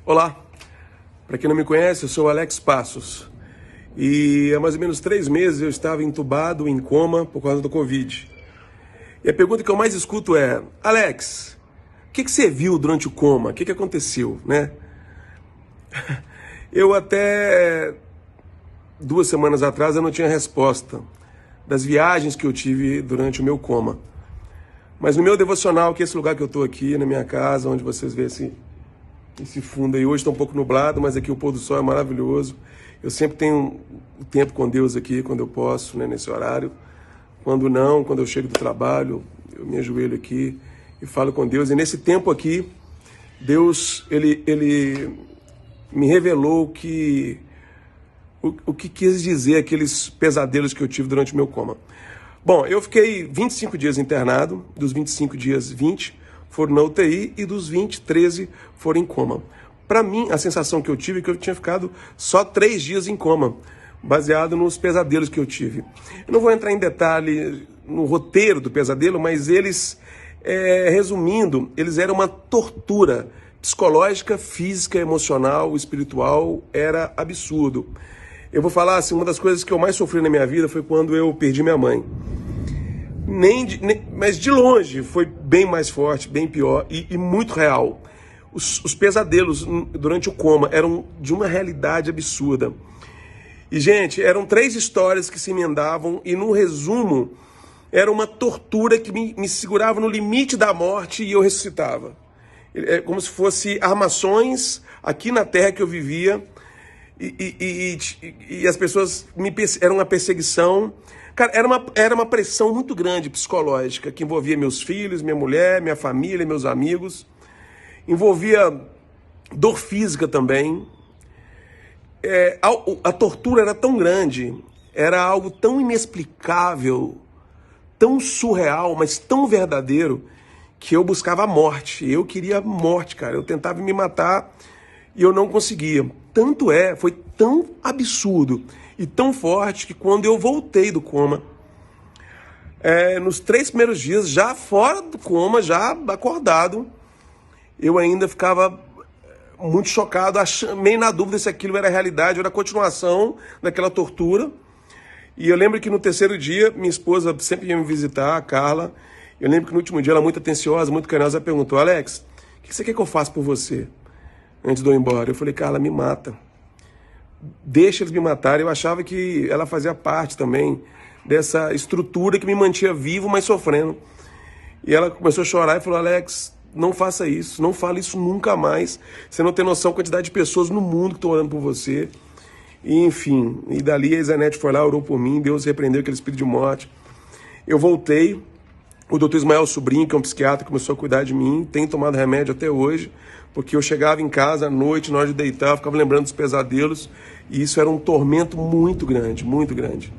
Olá, para quem não me conhece, eu sou o Alex Passos e há mais ou menos 3 meses eu estava entubado, em coma, por causa do Covid. E a pergunta que eu mais escuto é: Alex, o que você viu durante o coma? O que aconteceu, né? Eu até 2 semanas atrás eu não tinha resposta das viagens que eu tive durante o meu coma. Mas no meu devocional, que é esse lugar que eu estou aqui, na minha casa, onde vocês veem esse fundo aí, hoje está um pouco nublado, mas aqui o pôr do sol é maravilhoso. Eu sempre tenho um tempo com Deus aqui, quando eu posso, né, nesse horário. Quando não, quando eu chego do trabalho, eu me ajoelho aqui e falo com Deus. E nesse tempo aqui, Deus, ele me revelou o que quis dizer aqueles pesadelos que eu tive durante o meu coma. Bom, eu fiquei 25 dias internado, dos 25 dias, 20 foram na UTI e dos 20, 13 foram em coma. Para mim, a sensação que eu tive é que eu tinha ficado só 3 dias em coma, baseado nos pesadelos que eu tive. Eu não vou entrar em detalhe no roteiro do pesadelo, mas eles, resumindo, eles eram uma tortura psicológica, física, emocional, espiritual, era absurdo. Eu vou falar assim, uma das coisas que eu mais sofri na minha vida foi quando eu perdi minha mãe. Mas de longe foi bem mais forte, bem pior e muito real. Os pesadelos durante o coma eram de uma realidade absurda. E, gente, eram 3 histórias que se emendavam e, no resumo, era uma tortura que me segurava no limite da morte e eu ressuscitava. É como se fosse armações aqui na terra que eu vivia e as pessoas era uma perseguição. Cara, era uma pressão muito grande psicológica que envolvia meus filhos, minha mulher, minha família, meus amigos. Envolvia dor física também. A tortura era tão grande, era algo tão inexplicável, tão surreal, mas tão verdadeiro, que eu buscava a morte. Eu queria a morte, cara. Eu tentava me matar e eu não conseguia. Foi tão absurdo e tão forte que quando eu voltei do coma, nos 3 primeiros dias, já fora do coma, já acordado, eu ainda ficava muito chocado, meio na dúvida se aquilo era realidade ou era a continuação daquela tortura. E eu lembro que no 3º dia, minha esposa sempre ia me visitar, a Carla. Eu lembro que no último dia, ela muito atenciosa, muito carinhosa, ela perguntou: Alex, o que você quer que eu faça por você antes de eu ir embora? Eu falei: Carla, me mata. Deixa eles me matarem. Eu achava que ela fazia parte também dessa estrutura que me mantinha vivo, mas sofrendo. E ela começou a chorar e falou: Alex, não faça isso, não fale isso nunca mais. Você não tem noção da quantidade de pessoas no mundo que estão orando por você. E, enfim, e dali a Isanete foi lá, orou por mim, Deus repreendeu aquele espírito de morte. Eu voltei, o doutor Ismael Sobrinho, que é um psiquiatra, começou a cuidar de mim, tem tomado remédio até hoje, porque eu chegava em casa à noite, na hora de deitar, eu ficava lembrando dos pesadelos, e isso era um tormento muito grande, muito grande.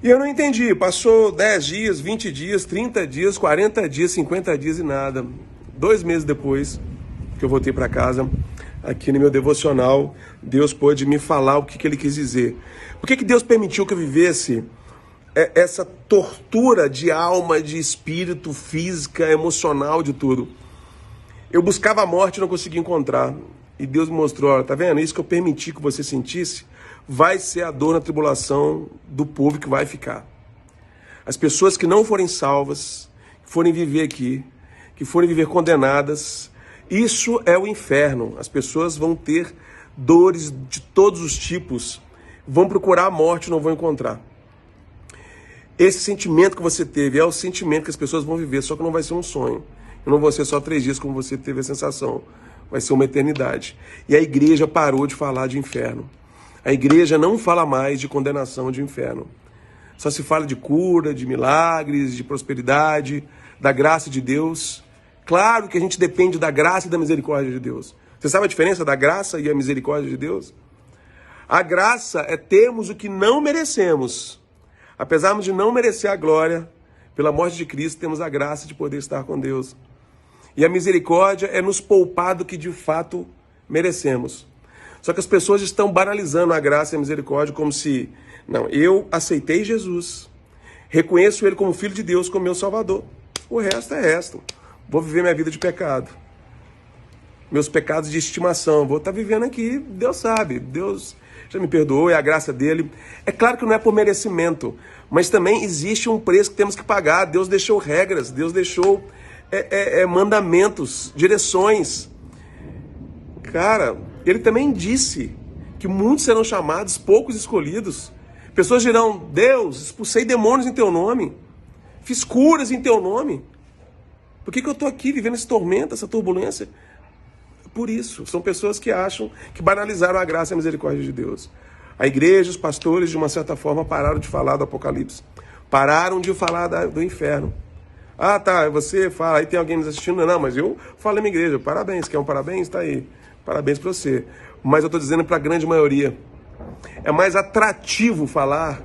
E eu não entendi, passou 10 dias, 20 dias, 30 dias, 40 dias, 50 dias e nada. 2 meses depois que eu voltei para casa, aqui no meu devocional, Deus pôde me falar o que Ele quis dizer. Por que Deus permitiu que eu vivesse essa tortura de alma, de espírito, física, emocional, de tudo? Eu buscava a morte e não conseguia encontrar. E Deus me mostrou: olha, tá vendo? Isso que eu permiti que você sentisse vai ser a dor na tribulação do povo que vai ficar. As pessoas que não forem salvas, que forem viver aqui, que forem viver condenadas, isso é o inferno. As pessoas vão ter dores de todos os tipos, vão procurar a morte e não vão encontrar. Esse sentimento que você teve é o sentimento que as pessoas vão viver, só que não vai ser um sonho. Não vão ser só 3 dias como você teve a sensação. Vai ser uma eternidade. E a igreja parou de falar de inferno. A igreja não fala mais de condenação, de inferno. Só se fala de cura, de milagres, de prosperidade, da graça de Deus. Claro que a gente depende da graça e da misericórdia de Deus. Você sabe a diferença da graça e a misericórdia de Deus? A graça é termos o que não merecemos. Apesar de não merecer a glória, pela morte de Cristo, temos a graça de poder estar com Deus. E a misericórdia é nos poupar do que de fato merecemos. Só que as pessoas estão banalizando a graça e a misericórdia como se... Não, eu aceitei Jesus, reconheço Ele como Filho de Deus, como meu Salvador. O resto é resto. Vou viver minha vida de pecado. meus pecados de estimação. Vou estar vivendo aqui, Deus sabe, Deus já me perdoou, é a graça dele. É claro que não é por merecimento, mas também existe um preço que temos que pagar. Deus deixou regras, Deus deixou mandamentos, direções. Cara, ele também disse que muitos serão chamados, poucos escolhidos. Pessoas dirão: Deus, expulsei demônios em teu nome, fiz curas em teu nome. Por que eu estou aqui vivendo esse tormento, essa turbulência? Por isso, são pessoas que acham que banalizaram a graça e a misericórdia de Deus. A igreja, os pastores, de uma certa forma, pararam de falar do Apocalipse. Pararam de falar do inferno. Ah, tá, você fala, aí tem alguém nos assistindo. Não, mas eu falo na minha igreja. Parabéns, quer um parabéns? Tá aí. Parabéns para você. Mas eu estou dizendo para a grande maioria. É mais atrativo falar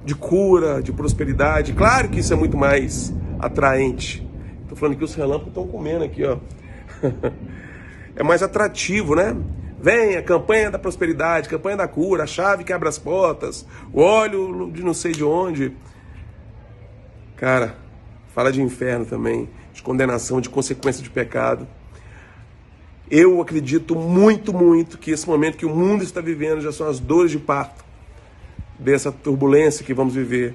de cura, de prosperidade. Claro que isso é muito mais atraente. Estou falando que os relâmpagos estão comendo aqui, ó. É mais atrativo, né? Vem a campanha da prosperidade, campanha da cura, a chave que abre as portas, o óleo de não sei de onde. Cara, fala de inferno também, de condenação, de consequência de pecado. Eu acredito muito, muito que esse momento que o mundo está vivendo já são as dores de parto dessa turbulência que vamos viver.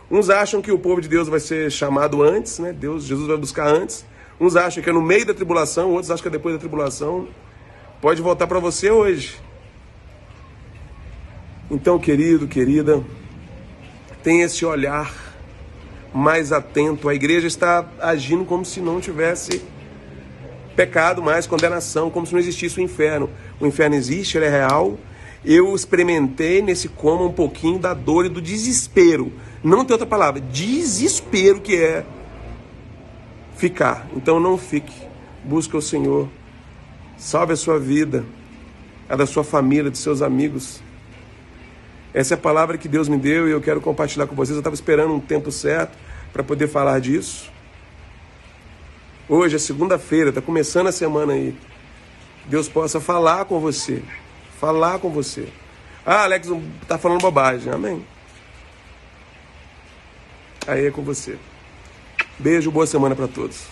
Uns acham que o povo de Deus vai ser chamado antes, né? Jesus vai buscar antes. Uns acham que é no meio da tribulação, outros acham que é depois da tribulação. Pode voltar para você hoje. Então, querido, querida, tenha esse olhar mais atento. A igreja está agindo como se não tivesse pecado mais, condenação, como se não existisse o inferno. O inferno existe, ele é real. Eu experimentei nesse coma um pouquinho da dor e do desespero. Não tem outra palavra, desespero que é ficar. Então não fique, busque o Senhor, salve a sua vida, a da sua família, dos seus amigos. Essa é a palavra que Deus me deu e eu quero compartilhar com vocês. Eu estava esperando um tempo certo para poder falar disso. Hoje é segunda-feira, está começando a semana aí. Deus possa falar com você, falar com você. Ah, Alex, está falando bobagem. Amém. Aí é com você. Beijo, boa semana para todos.